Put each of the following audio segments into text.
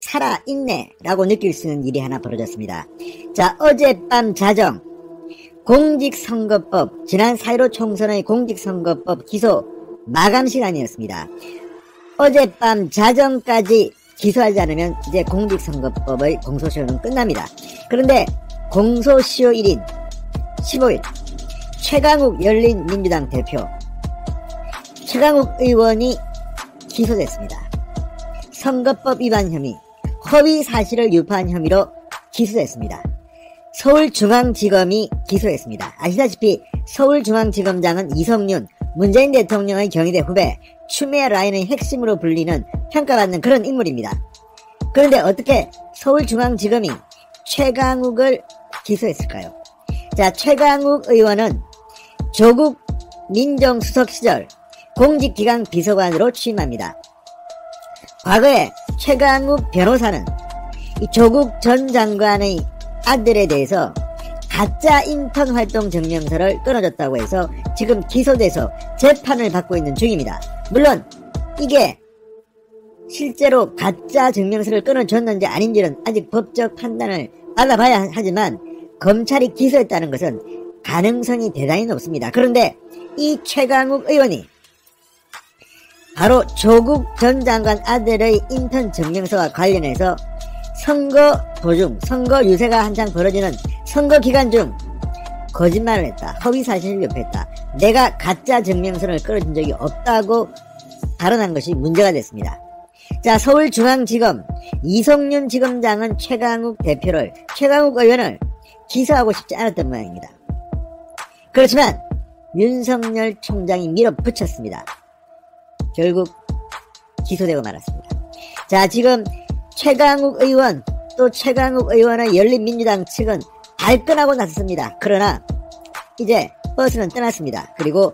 살아있네 라고 느낄 수 있는 일이 하나 벌어졌습니다. 자, 어젯밤 자정 공직선거법, 지난 4.15 총선의 공직선거법 기소 마감 시간이었습니다. 어젯밤 자정까지 기소하지 않으면 이제 공직선거법의 공소시효는 끝납니다. 그런데 공소시효일인 15일 최강욱 열린민주당 대표 최강욱 의원이 기소됐습니다. 선거법 위반 혐의, 허위 사실을 유포한 혐의로 기소됐습니다. 서울중앙지검이 기소했습니다. 아시다시피 서울중앙지검장은 이성윤 문재인 대통령의 경희대 후배 추미애 라인의 핵심으로 불리는 평가받는 그런 인물입니다. 그런데 어떻게 서울중앙지검이 최강욱을 기소했을까요? 자, 최강욱 의원은 조국 민정수석 시절 공직기강 비서관으로 취임합니다. 과거에 최강욱 변호사는 이 조국 전 장관의 아들에 대해서 가짜 인턴 활동 증명서를 끊어줬다고 해서 지금 기소돼서 재판을 받고 있는 중입니다. 물론 이게 실제로 가짜 증명서를 끊어줬는지 아닌지는 아직 법적 판단을 받아봐야 하지만 검찰이 기소했다는 것은 가능성이 대단히 높습니다. 그런데 이 최강욱 의원이 바로 조국 전 장관 아들의 인턴 증명서와 관련해서 선거 도중, 선거 유세가 한창 벌어지는 선거 기간 중 거짓말을 했다, 허위 사실을 유포했다, 내가 가짜 증명서를 끌어준 적이 없다고 발언한 것이 문제가 됐습니다. 자, 서울중앙지검 이성윤 지검장은 최강욱 의원을 기소하고 싶지 않았던 모양입니다. 그렇지만 윤석열 총장이 밀어붙였습니다. 결국 기소되고 말았습니다. 자, 지금 최강욱 의원 또 최강욱 의원의 열린민주당 측은 발끈하고 나섰습니다. 그러나 이제 버스는 떠났습니다. 그리고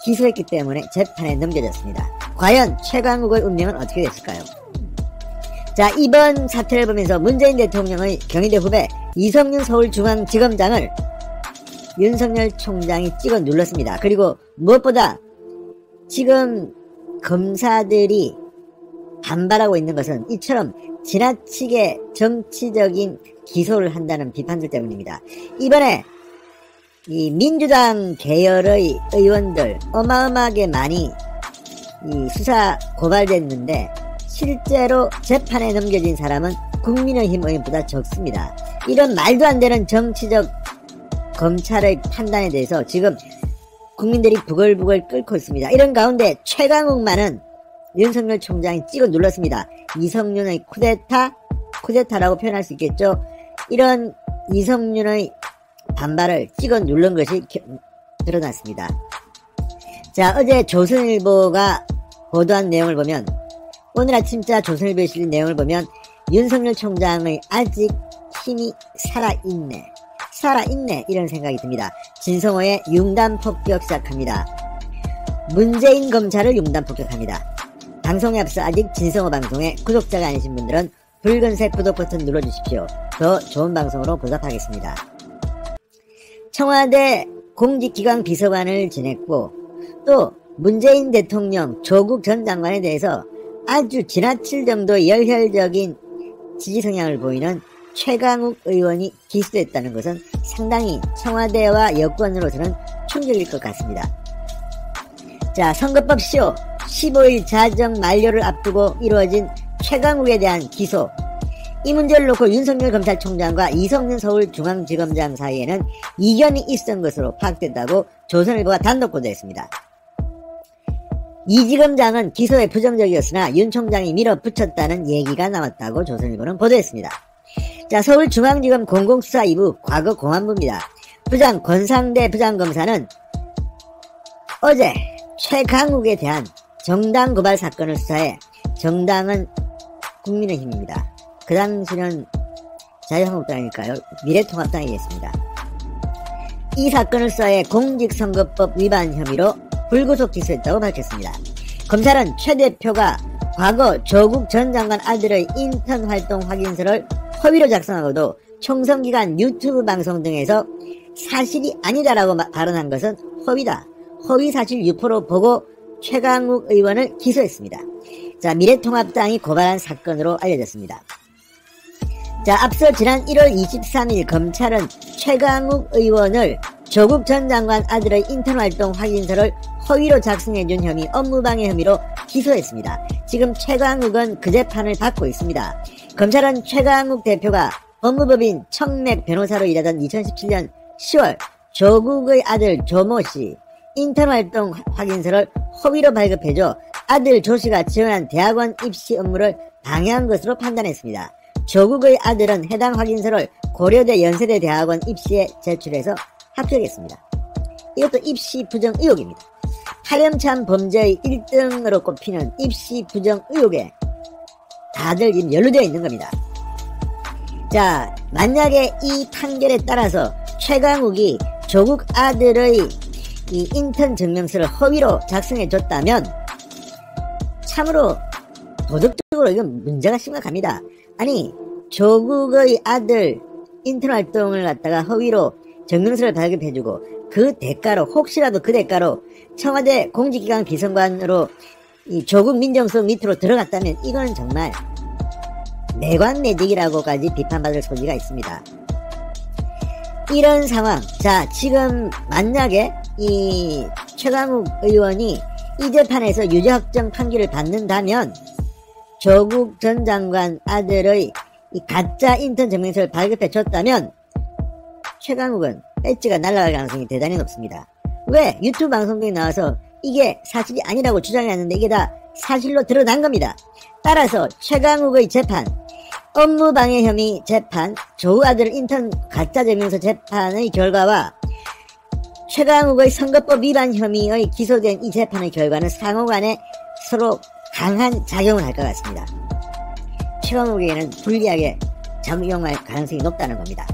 기소했기 때문에 재판에 넘겨졌습니다. 과연 최강욱의 운명은 어떻게 됐을까요? 자, 이번 사태를 보면서 문재인 대통령의 경희대 후배 이성윤 서울중앙지검장을 윤석열 총장이 찍어 눌렀습니다. 그리고 무엇보다 지금 검사들이 반발하고 있는 것은 이처럼 지나치게 정치적인 기소를 한다는 비판들 때문입니다. 이번에 이 민주당 계열의 의원들 어마어마하게 많이 이 수사 고발됐는데 실제로 재판에 넘겨진 사람은 국민의힘 의원보다 적습니다. 이런 말도 안 되는 정치적 검찰의 판단에 대해서 지금 국민들이 부글부글 끓고 있습니다. 이런 가운데 최강욱만은 윤석열 총장이 찍어 눌렀습니다. 이성윤의 쿠데타라고 표현할 수 있겠죠. 이런 이성윤의 반발을 찍어 누른 것이 드러났습니다. 자, 어제 조선일보가 보도한 내용을 보면, 오늘 아침자 조선일보에 실린 내용을 보면 윤석열 총장의 아직 힘이 살아있네 이런 생각이 듭니다. 진성호의 융단폭격 시작합니다. 문재인 검찰을 융단폭격합니다. 방송에 앞서 아직 진성호 방송에 구독자가 아니신 분들은 붉은색 구독 버튼 눌러주십시오. 더 좋은 방송으로 보답하겠습니다. 청와대 공직기강 비서관을 지냈고 또 문재인 대통령, 조국 전 장관에 대해서 아주 지나칠 정도의 열혈적인 지지 성향을 보이는 최강욱 의원이 기소됐다는 것은 상당히 청와대와 여권으로서는 충격일 것 같습니다. 자, 선거법 시효 15일 자정 만료를 앞두고 이루어진 최강욱에 대한 기소. 이 문제를 놓고 윤석열 검찰총장과 이성윤 서울중앙지검장 사이에는 이견이 있었던 것으로 파악된다고 조선일보가 단독 보도했습니다. 이 지검장은 기소에 부정적이었으나 윤 총장이 밀어붙였다는 얘기가 나왔다고 조선일보는 보도했습니다. 자, 서울중앙지검 공공수사 2부 과거 공안부입니다. 부장 권상대 부장검사는 어제 최강욱에 대한 정당 고발 사건을 수사해 정당은 국민의힘입니다. 그 당시는 자유한국당일까요? 미래통합당이겠습니다. 이 사건을 수사해 공직선거법 위반 혐의로 불구속 기소했다고 밝혔습니다. 검찰은 최 대표가 과거 조국 전 장관 아들의 인턴 활동 확인서를 허위로 작성하고도 총선 기간 유튜브 방송 등에서 사실이 아니다라고 발언한 것은 허위다, 허위 사실 유포로 보고 최강욱 의원을 기소했습니다. 자, 미래통합당이 고발한 사건으로 알려졌습니다. 자, 앞서 지난 1월 23일 검찰은 최강욱 의원을 조국 전 장관 아들의 인턴활동 확인서를 허위로 작성해준 혐의 업무방해 혐의로 기소했습니다. 지금 최강욱은 그 재판을 받고 있습니다. 검찰은 최강욱 대표가 법무법인 청맥 변호사로 일하던 2017년 10월 조국의 아들 조모씨 인턴활동 확인서를 허위로 발급해줘 아들 조씨가 지원한 대학원 입시 업무를 방해한 것으로 판단했습니다. 조국의 아들은 해당 확인서를 고려대 연세대 대학원 입시에 제출해서 합격했습니다. 이것도 입시 부정 의혹입니다. 파렴치한 범죄의 1등으로 꼽히는 입시 부정 의혹에 다들 지금 연루되어 있는 겁니다. 자, 만약에 이 판결에 따라서 최강욱이 조국 아들의 이 인턴 증명서를 허위로 작성해 줬다면 참으로 도덕적으로 이건 문제가 심각합니다. 아니, 조국의 아들 인턴 활동을 갖다가 허위로 증명서를 발급해주고 그 대가로, 혹시라도 그 대가로 청와대 공직기관 비서관으로 이 조국 민정수석 밑으로 들어갔다면 이거는 정말 내관내직이라고까지 비판받을 소지가 있습니다. 이런 상황, 자, 지금 만약에 이 최강욱 의원이 이 재판에서 유죄 확정 판결을 받는다면 조국 전 장관 아들의 이 가짜 인턴 증명서를 발급해 줬다면 최강욱은 배지가 날아갈 가능성이 대단히 높습니다. 왜? 유튜브 방송국에 나와서 이게 사실이 아니라고 주장했는데 이게 다 사실로 드러난 겁니다. 따라서 최강욱의 재판, 업무방해 혐의 재판, 조국 아들 인턴 가짜 증명서 재판의 결과와 최강욱의 선거법 위반 혐의의 기소된 이 재판의 결과는 상호간에 서로 강한 작용을 할 것 같습니다. 최강욱에게는 불리하게 작용할 가능성이 높다는 겁니다.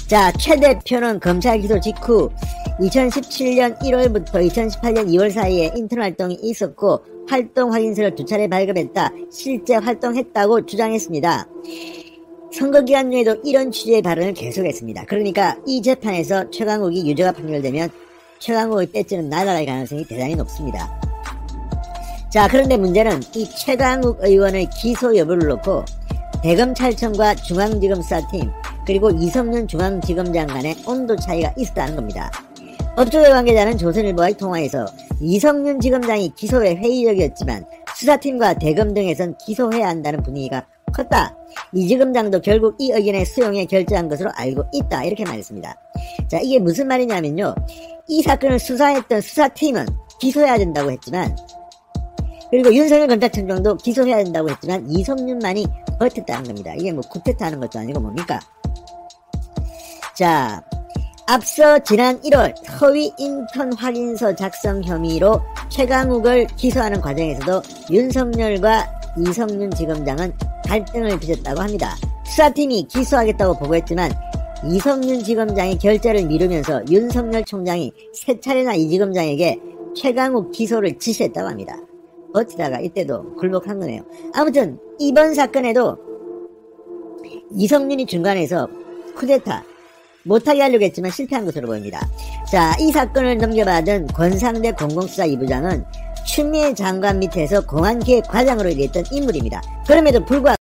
자, 최 대표는 검찰 기소 직후 2017년 1월부터 2018년 2월 사이에 인턴 활동이 있었고 활동 확인서를 2차례 발급했다. 실제 활동했다고 주장했습니다. 선거기간 중에도 이런 취지의 발언을 계속했습니다. 그러니까 이 재판에서 최강욱이 유죄가 판결되면 최강욱의 배지는 날아갈 가능성이 대단히 높습니다. 자, 그런데 문제는 이 최강욱 의원의 기소 여부를 놓고 대검찰청과 중앙지검 수사팀 그리고 이성윤 중앙지검장 간의 온도 차이가 있었다는 겁니다. 법조계 관계자는 조선일보와의 통화에서 이성윤 지검장이 기소에 회의적이었지만 수사팀과 대검 등에선 기소해야 한다는 분위기가 컸다. 이 지검장도 결국 이 의견에 수용해 결정한 것으로 알고 있다. 이렇게 말했습니다. 자, 이게 무슨 말이냐면요. 이 사건을 수사했던 수사팀은 기소해야 된다고 했지만 그리고 윤석열 검찰청장도 기소해야 된다고 했지만 이성윤만이 버텼다는 겁니다. 이게 뭐 쿠데타하는 것도 아니고 뭡니까? 자, 앞서 지난 1월 허위 인턴 확인서 작성 혐의로 최강욱을 기소하는 과정에서도 윤석열과 이성윤 지검장은 갈등을 빚었다고 합니다. 수사팀이 기소하겠다고 보고했지만 이성윤 지검장이 결재를 미루면서 윤석열 총장이 세 차례나 이 지검장에게 최강욱 기소를 지시했다고 합니다. 버티다가 이때도 굴복한 거네요. 아무튼 이번 사건에도 이성윤이 중간에서 쿠데타 못하게 하려고 했지만 실패한 것으로 보입니다. 자, 이 사건을 넘겨받은 권상대 공공수사 2부장은 추미애 장관 밑에서 공안기획 과장으로 일했던 인물입니다. 그럼에도 불구하고